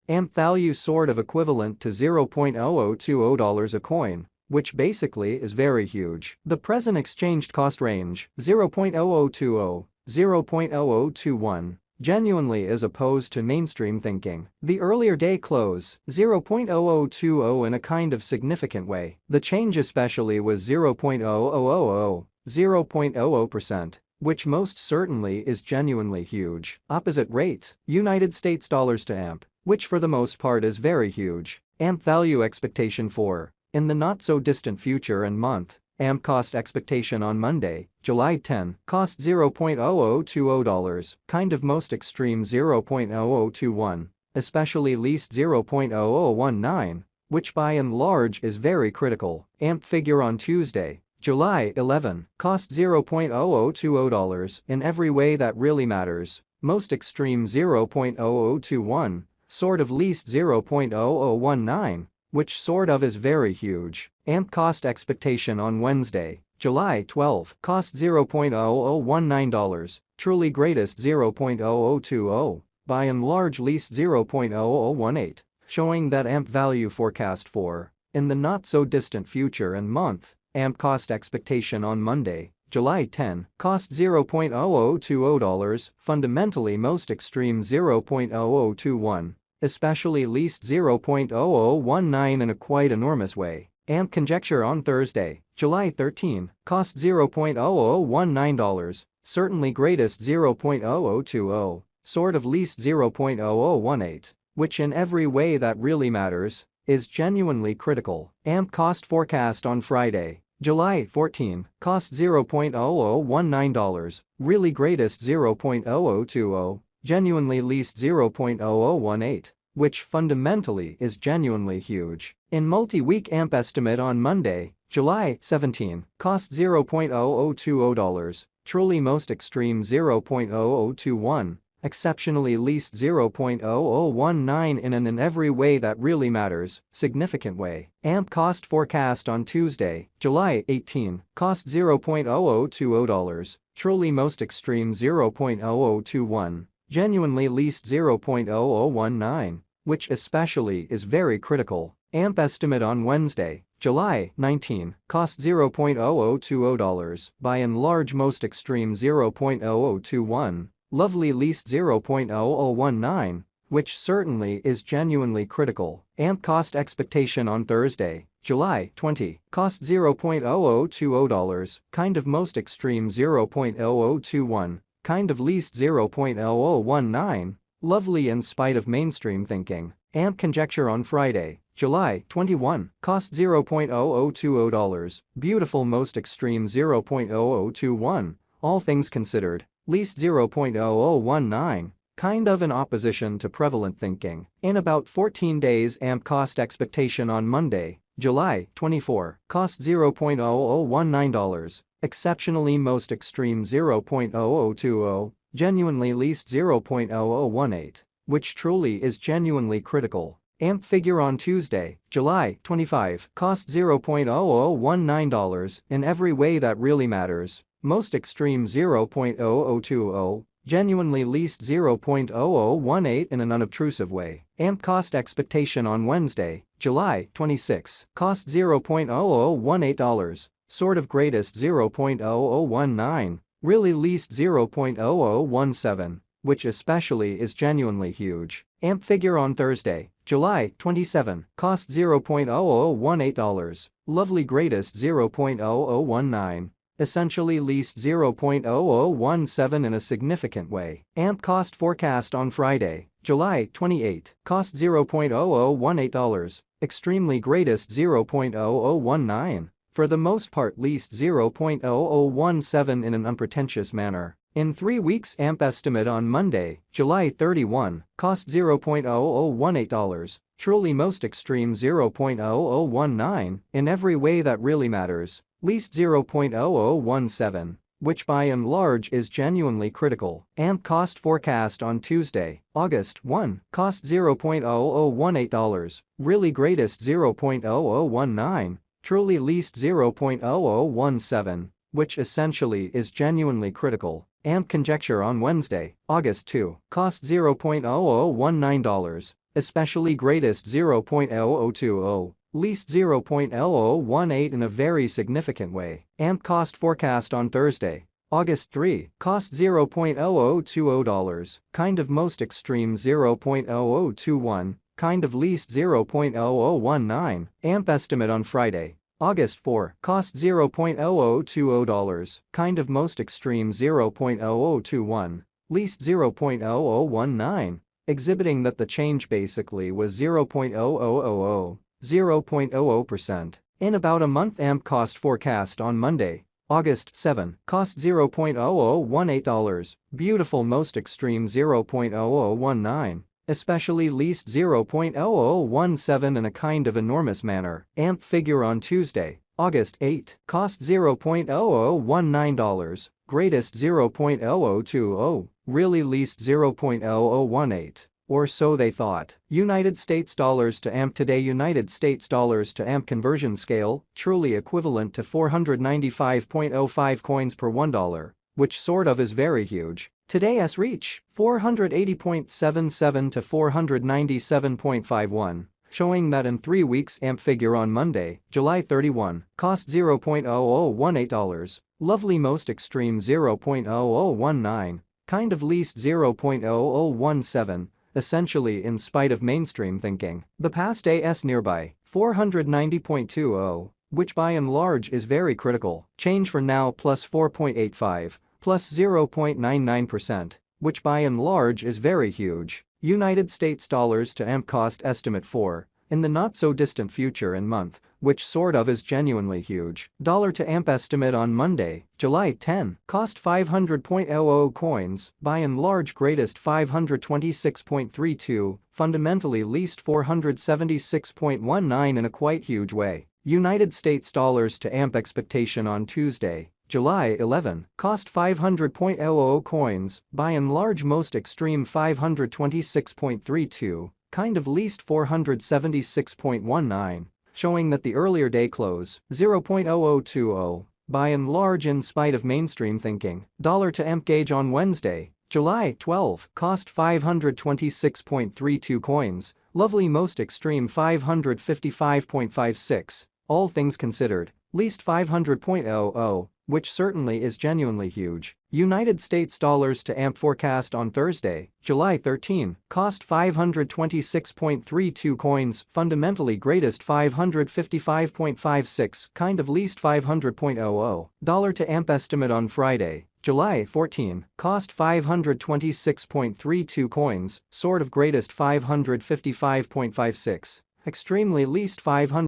AMP value sort of equivalent to $0.0020 a coin, which basically is very huge. The present exchanged cost range, 0.0020, 0.0021, genuinely as opposed to mainstream thinking. The earlier day close, 0.0020 in a kind of significant way. The change especially was 0.0000, 0.00%, which most certainly is genuinely huge. Opposite rates, United States dollars to AMP, which for the most part is very huge. AMP value expectation for, in the not-so-distant future and month, AMP cost expectation on Monday, July 10, cost $0.0020, kind of most extreme 0.0021, especially least 0.0019, which by and large is very critical. AMP figure on Tuesday, July 11, cost $0.0020 in every way that really matters, most extreme 0.0021, sort of least 0.0019, which sort of is very huge. AMP cost expectation on Wednesday, July 12, cost $0.0019, truly greatest 0.0020, by and large least 0.0018, showing that AMP value forecast for, in the not-so-distant future and month, AMP cost expectation on Monday, July 10, cost $0.0020, fundamentally most extreme 0.0021, especially least 0.0019 in a quite enormous way. AMP conjecture on Thursday, July 13, cost $0.0019, certainly greatest 0.0020, sort of least 0.0018, which in every way that really matters, is genuinely critical. AMP cost forecast on Friday, July 14, cost $0.0019, really greatest 0.0020, genuinely least 0.0018, which fundamentally is genuinely huge. In multi-week AMP estimate on Monday, July 17, cost $0.0020, truly most extreme 0.0021, exceptionally least 0.0019 in an in every way that really matters, significant way. AMP cost forecast on Tuesday, July 18, cost $0.0020, truly most extreme 0.0021, genuinely least 0.0019, which especially is very critical. AMP estimate on Wednesday, July 19, cost $0.0020, by and large most extreme 0.0021, lovely least 0.0019, which certainly is genuinely critical. AMP cost expectation on Thursday, July 20, cost $0.0020, kind of most extreme 0.0021, kind of least 0.0019, lovely in spite of mainstream thinking. AMP conjecture on Friday, July 21, cost $0.0020, beautiful most extreme 0.0021, all things considered, least 0.0019, kind of in opposition to prevalent thinking. In about 14 days AMP cost expectation on Monday, July 24, cost $0.0019, exceptionally most extreme 0.0020, genuinely least 0.0018, which truly is genuinely critical. AMP figure on Tuesday, July 25, cost $0.0019 in every way that really matters, most extreme 0.0020, genuinely least 0.0018 in an unobtrusive way. AMP cost expectation on Wednesday, July 26, cost $0.0018, sort of greatest 0.0019, really least 0.0017, which especially is genuinely huge. AMP figure on Thursday, July 27, cost $0.0018, lovely greatest 0.0019, essentially least 0.0017 in a significant way. AMP cost forecast on Friday, July 28, cost $0.0018, extremely greatest 0.0019, for the most part least 0.0017 in an unpretentious manner. In 3 weeks AMP estimate on Monday, July 31, cost $0.0018, truly most extreme 0.0019, in every way that really matters, least 0.0017, which by and large is genuinely critical. AMP cost forecast on Tuesday, August 1, cost $0.0018, really greatest 0.0019, truly least 0.0017, which essentially is genuinely critical. AMP conjecture on Wednesday, August 2, cost $0.0019, especially greatest 0.0020, least 0.0018 in a very significant way. AMP cost forecast on Thursday, August 3, cost $0.0020, kind of most extreme 0.0021, kind of least 0.0019, AMP estimate on Friday, August 4, cost $0.0020, kind of most extreme 0.0021, least 0.0019, exhibiting that the change basically was 0.0000, 0.00%. In about a month. AMP cost forecast on Monday, August 7, cost $0.0018, beautiful most extreme 0.0019, especially least 0.0017 in a kind of enormous manner. AMP figure on Tuesday, August 8, cost $0.0019, greatest 0.0020, really least 0.0018. Or so they thought. United States dollars to AMP today. United States dollars to AMP conversion scale, truly equivalent to 495.05 coins per $1, which sort of is very huge. Today's reach, 480.77 to 497.51, showing that in 3 weeks. AMP figure on Monday, July 31, cost $0.0018, lovely most extreme 0.0019, kind of least 0.0017, essentially in spite of mainstream thinking. The past AS nearby, 490.20, which by and large is very critical, change for now plus 4.85, plus 0.99%, which by and large is very huge. United States dollars to AMP cost estimate for, in the not so distant future and month, which sort of is genuinely huge. Dollar to AMP estimate on Monday, July 10, cost 500.00 coins, by and large greatest 526.32, fundamentally least 476.19 in a quite huge way. United States dollars to AMP expectation on Tuesday, July 11, cost 500.00 coins, by and large most extreme 526.32, kind of least 476.19, showing that the earlier day close, 0.0020, by and large in spite of mainstream thinking. Dollar to AMP gauge on Wednesday, July 12, cost 526.32 coins, lovely most extreme 555.56, all things considered, least 500.00, which certainly is genuinely huge. United States dollars to AMP forecast on Thursday, July 13, cost 526.32 coins, fundamentally greatest 555.56, kind of least 500.00. Dollar to AMP estimate on Friday, July 14, cost 526.32 coins, sort of greatest 555.56, extremely least 500.